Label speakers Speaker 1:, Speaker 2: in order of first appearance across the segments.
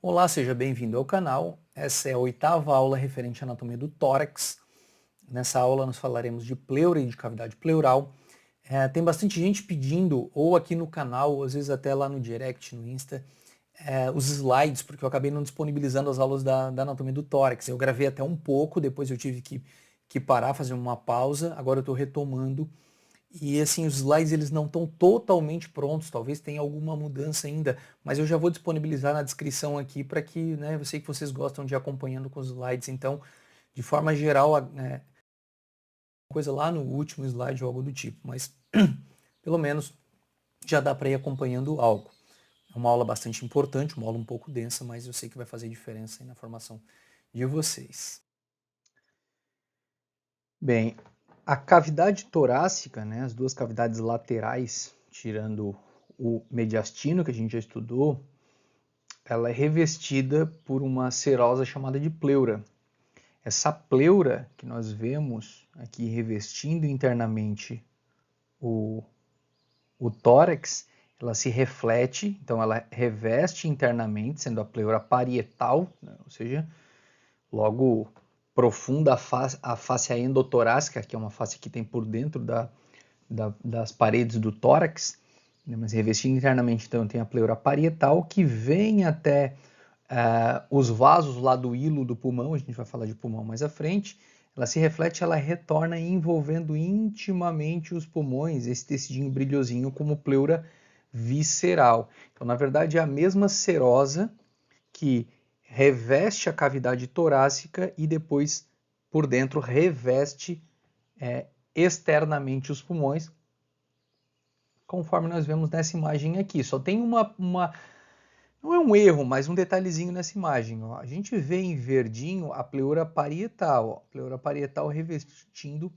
Speaker 1: Olá, seja bem-vindo ao canal. Essa é a 8ª aula referente à anatomia do tórax. Nessa aula nós falaremos de pleura e de cavidade pleural. Tem bastante gente pedindo, ou aqui no canal, ou às vezes até lá no direct, no Insta, os slides, porque eu acabei não disponibilizando as aulas da anatomia do tórax. Eu gravei até um pouco, depois eu tive que parar, fazer uma pausa, agora eu estou retomando. E assim, os slides eles não estão totalmente prontos, talvez tenha alguma mudança ainda, mas eu já vou disponibilizar na descrição aqui para que, né, eu sei que vocês gostam de ir acompanhando com os slides, então, de forma geral, coisa lá no último slide ou algo do tipo, mas pelo menos já dá para ir acompanhando algo. É uma aula bastante importante, uma aula um pouco densa, mas eu sei que vai fazer diferença aí na formação de vocês. Bem, a cavidade torácica, né, as duas cavidades laterais, tirando o mediastino que a gente já estudou, ela é revestida por uma serosa chamada de pleura. Essa pleura que nós vemos aqui revestindo internamente o tórax, ela se reflete, então ela reveste internamente, sendo a pleura parietal, né, ou seja, logo profunda a fáscia endotorácica, que é uma fáscia que tem por dentro das paredes do tórax, né, mas revestindo internamente, então tem a pleura parietal, que vem até os vasos lá do hilo do pulmão, a gente vai falar de pulmão mais à frente, ela se reflete, ela retorna envolvendo intimamente os pulmões, esse tecidinho brilhosinho como pleura visceral. Então, na verdade, é a mesma serosa que reveste a cavidade torácica e depois, por dentro, reveste externamente os pulmões, conforme nós vemos nessa imagem aqui. Só tem não é um erro, mas um detalhezinho nessa imagem. Ó. A gente vê em verdinho a pleura parietal, ó. Pleura parietal revestindo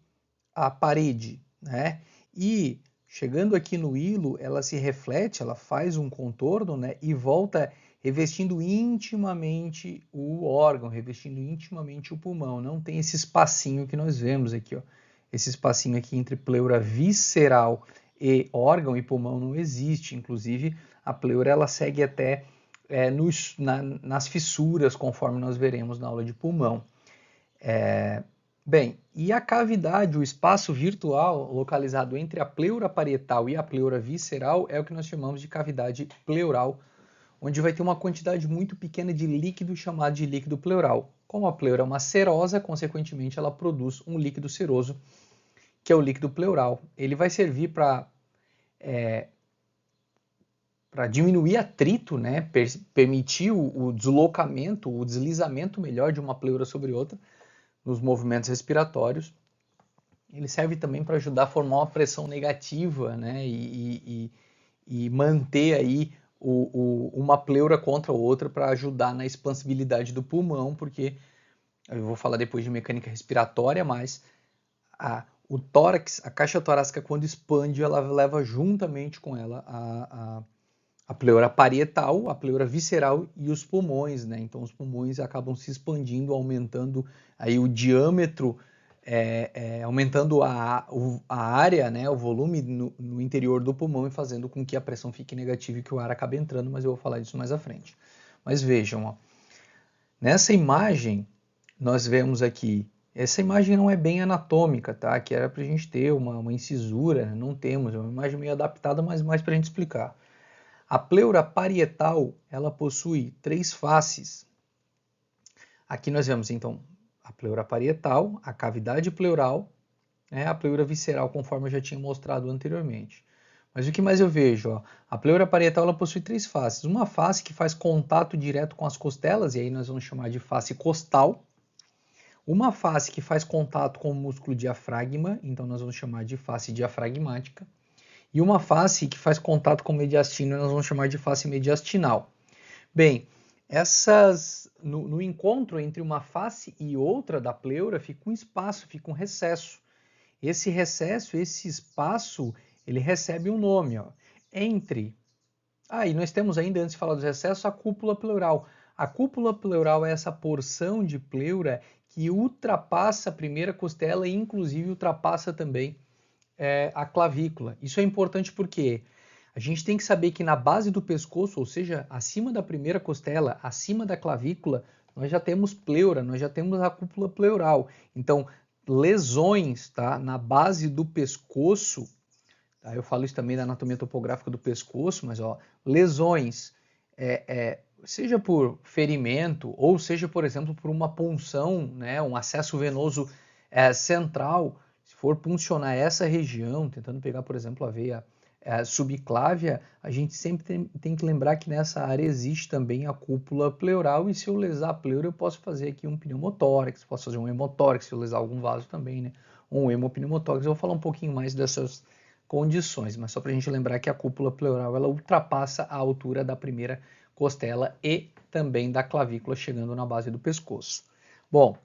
Speaker 1: a parede, né? E chegando aqui no hilo, ela se reflete, ela faz um contorno, né? E volta revestindo intimamente o órgão, revestindo intimamente o pulmão. Não tem esse espacinho que nós vemos aqui, ó. Esse espacinho aqui entre pleura visceral e órgão e pulmão não existe. Inclusive, a pleura ela segue até nas fissuras, conforme nós veremos na aula de pulmão. Bem, e a cavidade, o espaço virtual localizado entre a pleura parietal e a pleura visceral é o que nós chamamos de cavidade pleural, onde vai ter uma quantidade muito pequena de líquido chamado de líquido pleural. Como a pleura é uma serosa, consequentemente ela produz um líquido seroso, que é o líquido pleural. Ele vai servir para diminuir atrito, né? Permitir o deslocamento, o deslizamento melhor de uma pleura sobre outra nos movimentos respiratórios. Ele serve também para ajudar a formar uma pressão negativa, né? E manter aí uma pleura contra a outra para ajudar na expansibilidade do pulmão, porque eu vou falar depois de mecânica respiratória, mas o tórax, a caixa torácica, quando expande, ela leva juntamente com ela a pleura parietal, a pleura visceral e os pulmões, né? Então os pulmões acabam se expandindo, aumentando aí o diâmetro, aumentando a área, né? O volume no interior do pulmão e fazendo com que a pressão fique negativa e que o ar acabe entrando, mas eu vou falar disso mais à frente. Mas vejam, ó, nessa imagem nós vemos aqui, essa imagem não é bem anatômica, tá? Que era para a gente ter uma incisura, né? Não temos, é uma imagem meio adaptada, mas mais para a gente explicar. A pleura parietal, ela possui 3 faces. Aqui nós vemos, então, a pleura parietal, a cavidade pleural, né, a pleura visceral, conforme eu já tinha mostrado anteriormente. Mas o que mais eu vejo? Ó, a pleura parietal ela possui 3 faces. Uma face que faz contato direto com as costelas, e aí nós vamos chamar de face costal. Uma face que faz contato com o músculo diafragma, então nós vamos chamar de face diafragmática. E uma face que faz contato com o mediastino, nós vamos chamar de face mediastinal. Bem, no encontro entre uma face e outra da pleura fica um espaço, fica um recesso. Esse recesso, esse espaço, ele recebe um nome. Ó. E nós temos ainda, antes de falar dos recessos, a cúpula pleural. A cúpula pleural é essa porção de pleura que ultrapassa a primeira costela e inclusive ultrapassa também a clavícula. Isso é importante porque A gente tem que saber que na base do pescoço, ou seja, acima da primeira costela, acima da clavícula, nós já temos pleura, nós já temos a cúpula pleural. Então, lesões, tá, na base do pescoço, tá, eu falo isso também da anatomia topográfica do pescoço, mas ó, lesões, seja por ferimento ou seja, por exemplo, por uma punção, né, um acesso venoso central, se for puncionar essa região, tentando pegar, por exemplo, a veia subclávia, a gente sempre tem que lembrar que nessa área existe também a cúpula pleural, e se eu lesar a pleura, eu posso fazer aqui um pneumotórax, posso fazer um hemotórax, se eu lesar algum vaso também, né? Ou um hemopneumotórax. Eu vou falar um pouquinho mais dessas condições, mas só para a gente lembrar que a cúpula pleural ela ultrapassa a altura da primeira costela e também da clavícula, chegando na base do pescoço. Bom,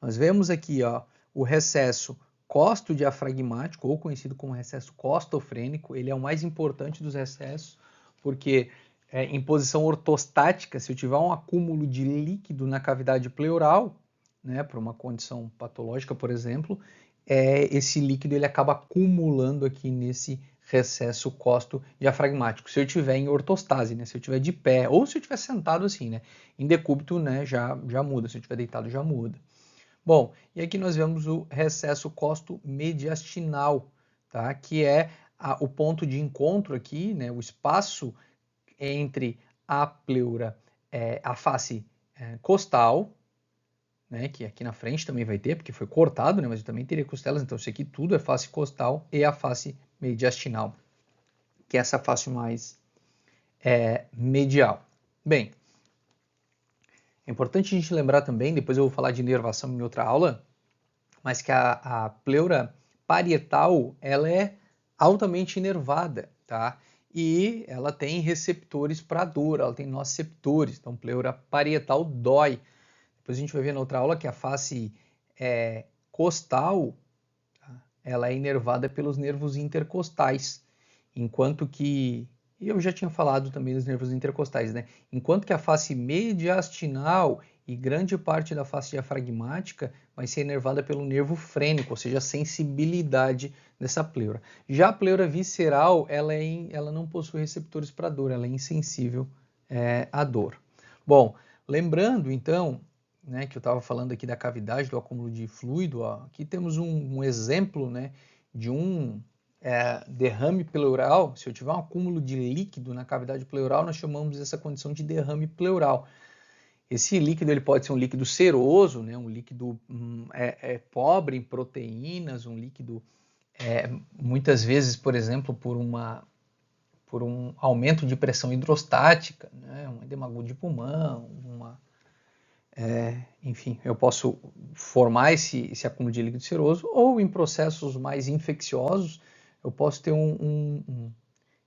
Speaker 1: nós vemos aqui ó, o recesso costodiafragmático, ou conhecido como recesso costofrênico. Ele é o mais importante dos recessos, porque em posição ortostática, se eu tiver um acúmulo de líquido na cavidade pleural, né, por uma condição patológica, por exemplo, esse líquido ele acaba acumulando aqui nesse recesso costodiafragmático. Se eu estiver em ortostase, né, se eu estiver de pé, ou se eu estiver sentado assim, né, em decúbito, né, já muda, se eu estiver deitado já muda. Bom, e aqui nós vemos o recesso costo-mediastinal, tá? Que é o ponto de encontro aqui, né? O espaço entre a pleura, a face costal, né? Que aqui na frente também vai ter, porque foi cortado, né? Mas eu também teria costelas, então isso aqui tudo é face costal, e a face mediastinal, que é essa face mais medial. Bem, é importante a gente lembrar também, depois eu vou falar de inervação em outra aula, mas que a pleura parietal ela é altamente inervada, tá? E ela tem receptores para dor, ela tem nociceptores, então pleura parietal dói. Depois a gente vai ver na outra aula que a face costal, tá? Ela é inervada pelos nervos intercostais, enquanto que, e eu já tinha falado também dos nervos intercostais, né? Enquanto que a face mediastinal e grande parte da face diafragmática vai ser inervada pelo nervo frênico, ou seja, a sensibilidade dessa pleura. Já a pleura visceral, ela não possui receptores para dor, ela é insensível à dor. Bom, lembrando então, né, que eu estava falando aqui da cavidade, do acúmulo de fluido, ó, aqui temos um exemplo, né, de um derrame pleural. Se eu tiver um acúmulo de líquido na cavidade pleural, nós chamamos essa condição de derrame pleural. Esse líquido ele pode ser um líquido seroso, né, um líquido pobre em proteínas, um líquido muitas vezes, por exemplo, por um aumento de pressão hidrostática, né, um edema agudo de pulmão, enfim, eu posso formar esse acúmulo de líquido seroso, ou em processos mais infecciosos, eu posso ter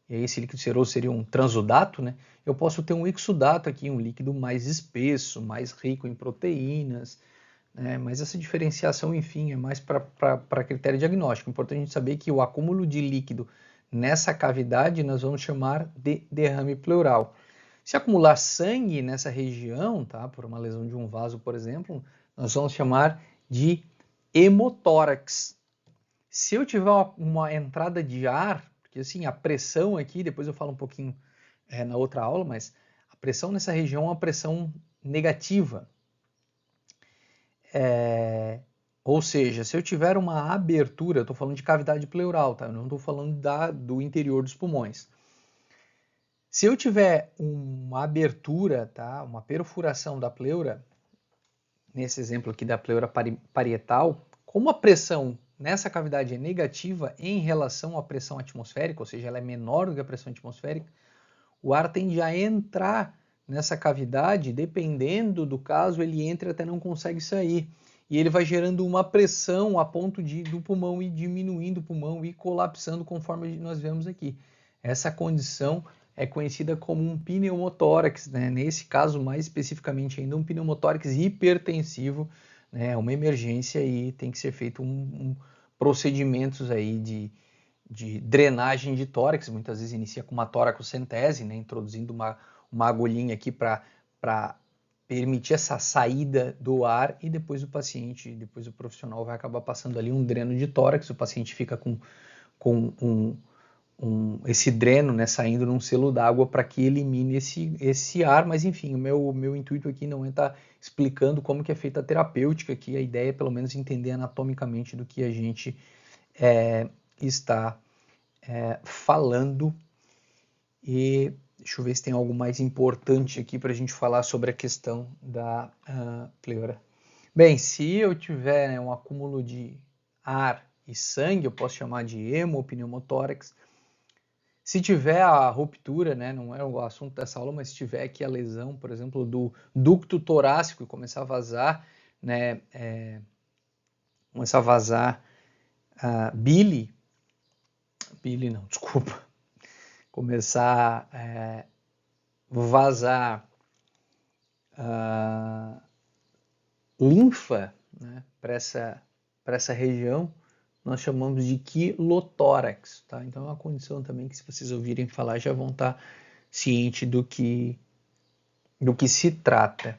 Speaker 1: e aí esse líquido seroso seria um transudato, né? Eu posso ter um exudato aqui, um líquido mais espesso, mais rico em proteínas, né? Mas essa diferenciação, enfim, é mais para critério diagnóstico. Importante a gente saber que o acúmulo de líquido nessa cavidade nós vamos chamar de derrame pleural. Se acumular sangue nessa região, tá, por uma lesão de um vaso, por exemplo, nós vamos chamar de hemotórax. Se eu tiver uma entrada de ar, porque assim, a pressão aqui, depois eu falo um pouquinho na outra aula, mas a pressão nessa região é uma pressão negativa. Ou seja, se eu tiver uma abertura, eu estou falando de cavidade pleural, tá? Eu não estou falando do interior dos pulmões. Se eu tiver uma abertura, tá? Uma perfuração da pleura, nesse exemplo aqui da pleura parietal, como a pressão nessa cavidade é negativa em relação à pressão atmosférica, ou seja, ela é menor do que a pressão atmosférica, o ar tende a entrar nessa cavidade, dependendo do caso, ele entra e até não consegue sair. E ele vai gerando uma pressão a ponto do pulmão ir diminuindo o pulmão e colapsando, conforme nós vemos aqui. Essa condição é conhecida como um pneumotórax, né? Nesse caso, mais especificamente ainda, um pneumotórax hipertensivo, né? Uma emergência e tem que ser feito procedimentos aí de drenagem de tórax. Muitas vezes inicia com uma toracocentese, né? Introduzindo uma agulhinha aqui para permitir essa saída do ar, e depois o profissional vai acabar passando ali um dreno de tórax, o paciente fica com esse dreno, né, saindo num selo d'água para que elimine esse ar, mas enfim, o meu intuito aqui não é estar explicando como que é feita a terapêutica aqui, a ideia é pelo menos entender anatomicamente do que a gente está falando. E deixa eu ver se tem algo mais importante aqui para a gente falar sobre a questão da pleura. Bem, se eu tiver, né, um acúmulo de ar e sangue, eu posso chamar de hemopneumotórax. Se tiver a ruptura, né, não é o assunto dessa aula, mas se tiver aqui a lesão, por exemplo, do ducto torácico e começar a vazar, né, começar a vazar bile não, desculpa, começar a vazar linfa, né, para essa região, nós chamamos de quilotórax, tá? Então é uma condição também que, se vocês ouvirem falar, já vão estar cientes do que se trata.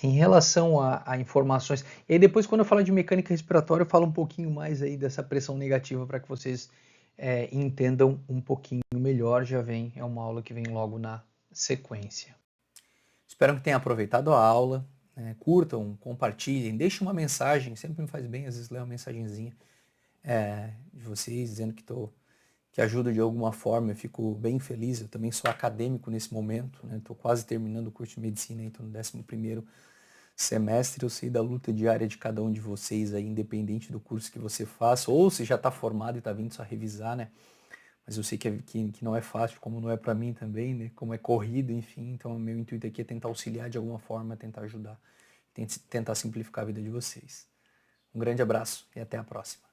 Speaker 1: Em relação a informações, e aí depois, quando eu falar de mecânica respiratória, eu falo um pouquinho mais aí dessa pressão negativa para que vocês entendam um pouquinho melhor. Já vem, é uma aula que vem logo na sequência. Espero que tenham aproveitado a aula. Curtam, compartilhem, deixem uma mensagem, sempre me faz bem, às vezes ler uma mensagenzinha de vocês, dizendo que ajuda de alguma forma. Eu fico bem feliz, eu também sou acadêmico nesse momento, estou quase terminando o curso de medicina, estou no 11º semestre. Eu sei da luta diária de cada um de vocês aí, independente do curso que você faça, ou se já está formado e está vindo só revisar, né? Mas eu sei que não é fácil, como não é para mim também, né? Como é corrido, enfim. Então, o meu intuito aqui é tentar auxiliar de alguma forma, tentar ajudar, tentar simplificar a vida de vocês. Um grande abraço e até a próxima.